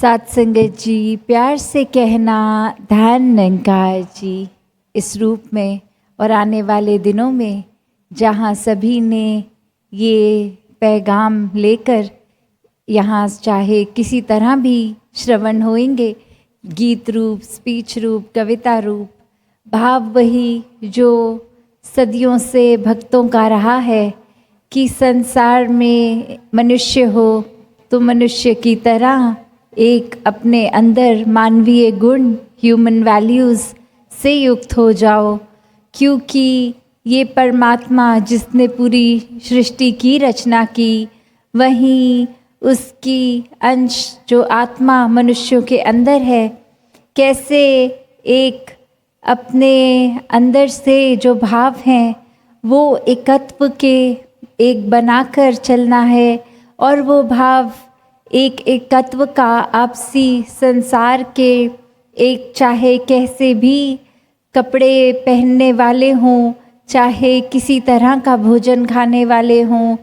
साथ संगत जी, प्यार से कहना ध्यान निरंकार जी इस रूप में और आने वाले दिनों में जहाँ सभी ने ये पैगाम लेकर यहाँ चाहे किसी तरह भी श्रवण होंगे, गीत रूप, स्पीच रूप, कविता रूप, भाव वही जो सदियों से भक्तों का रहा है कि संसार में मनुष्य हो तो मनुष्य की तरह एक अपने अंदर मानवीय गुण, ह्यूमन वैल्यूज़ से युक्त हो जाओ, क्योंकि ये परमात्मा जिसने पूरी सृष्टि की रचना की, वहीं उसकी अंश जो आत्मा मनुष्यों के अंदर है, कैसे एक अपने अंदर से जो भाव हैं वो एकत्व के एक बनाकर चलना है और वो भाव एक एकत्व का आपसी संसार के एक चाहे कैसे भी कपड़े पहनने वाले हों, चाहे किसी तरह का भोजन खाने वाले हों,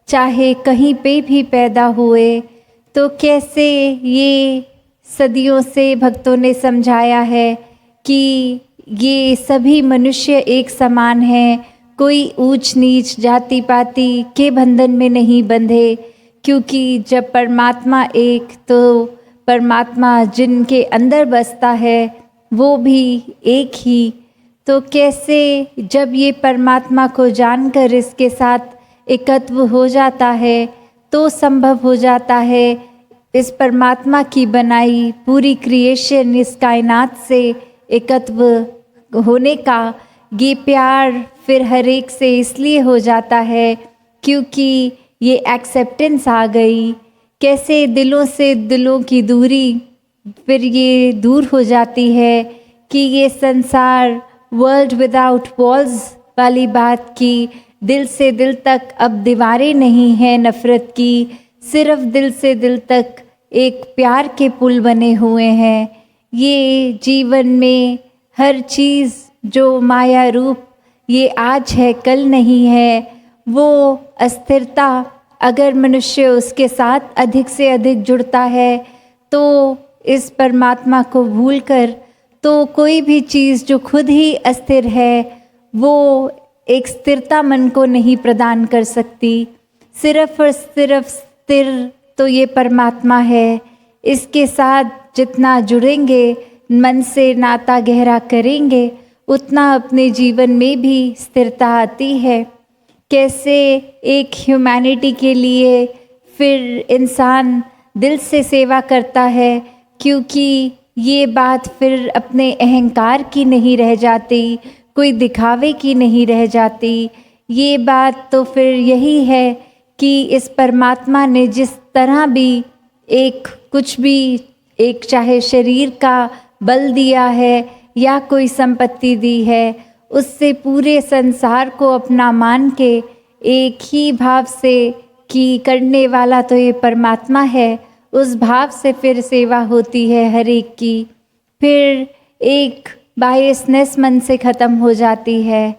चाहे कहीं पे भी पैदा हुए, तो कैसे ये सदियों से भक्तों ने समझाया है कि ये सभी मनुष्य एक समान हैं, कोई ऊंच नीच जाति पाति के बंधन में नहीं बंधे, क्योंकि जब परमात्मा एक तो परमात्मा जिनके अंदर बसता है वो भी एक ही। तो कैसे जब ये परमात्मा को जानकर इसके साथ एकत्व हो जाता है तो संभव हो जाता है इस परमात्मा की बनाई पूरी क्रिएशन, इस कायनात से एकत्व होने का ये प्यार फिर हर एक से इसलिए हो जाता है क्योंकि ये एक्सेप्टेंस आ गई। कैसे दिलों से दिलों की दूरी फिर ये दूर हो जाती है कि ये संसार वर्ल्ड विदाउट वॉल्स वाली बात की, दिल से दिल तक अब दीवारें नहीं हैं नफ़रत की, सिर्फ दिल से दिल तक एक प्यार के पुल बने हुए हैं। ये जीवन में हर चीज़ जो माया रूप ये आज है कल नहीं है, वो अस्थिरता अगर मनुष्य उसके साथ अधिक से अधिक जुड़ता है तो इस परमात्मा को भूलकर तो कोई भी चीज़ जो खुद ही अस्थिर है वो एक स्थिरता मन को नहीं प्रदान कर सकती। सिर्फ और सिर्फ स्थिर तो ये परमात्मा है। इसके साथ जितना जुड़ेंगे, मन से नाता गहरा करेंगे, उतना अपने जीवन में भी स्थिरता आती है। कैसे एक ह्यूमैनिटी के लिए फिर इंसान दिल से सेवा करता है, क्योंकि ये बात फिर अपने अहंकार की नहीं रह जाती, कोई दिखावे की नहीं रह जाती। ये बात तो फिर यही है कि इस परमात्मा ने जिस तरह भी एक कुछ भी एक चाहे शरीर का बल दिया है या कोई संपत्ति दी है, उससे पूरे संसार को अपना मान के एक ही भाव से कि करने वाला तो ये परमात्मा है, उस भाव से फिर सेवा होती है हर एक की। फिर एक बायसनेस मन से ख़त्म हो जाती है।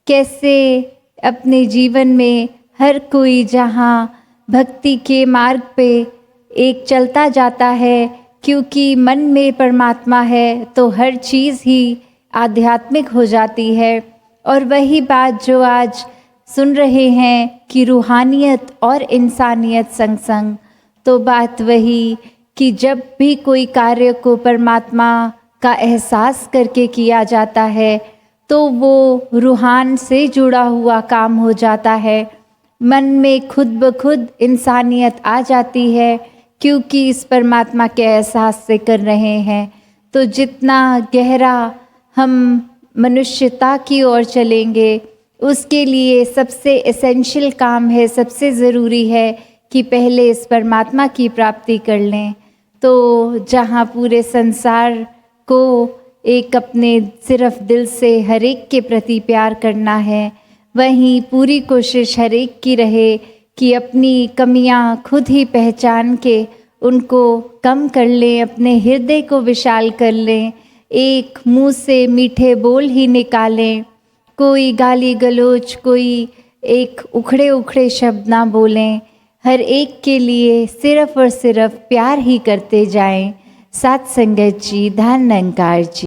कैसे अपने जीवन में हर कोई जहाँ भक्ति के मार्ग पे एक चलता जाता है, क्योंकि मन में परमात्मा है तो हर चीज़ ही आध्यात्मिक हो जाती है। और वही बात जो आज सुन रहे हैं कि रूहानियत और इंसानियत संग संग, तो बात वही कि जब भी कोई कार्य को परमात्मा का एहसास करके किया जाता है तो वो रूहान से जुड़ा हुआ काम हो जाता है। मन में खुद ब खुद इंसानियत आ जाती है क्योंकि इस परमात्मा के एहसास से कर रहे हैं। तो जितना गहरा हम मनुष्यता की ओर चलेंगे, उसके लिए सबसे एसेंशियल काम है, सबसे ज़रूरी है कि पहले इस परमात्मा की प्राप्ति कर लें। तो जहाँ पूरे संसार को एक अपने सिर्फ दिल से हर एक के प्रति प्यार करना है, वहीं पूरी कोशिश हर एक की रहे कि अपनी कमियां खुद ही पहचान के उनको कम कर लें, अपने हृदय को विशाल कर लें, एक मुंह से मीठे बोल ही निकालें, कोई गाली गलौज, कोई एक उखड़े उखड़े शब्द ना बोलें। हर एक के लिए सिर्फ और सिर्फ प्यार ही करते जाएं। साथ संगत जी, धन निरंकार जी।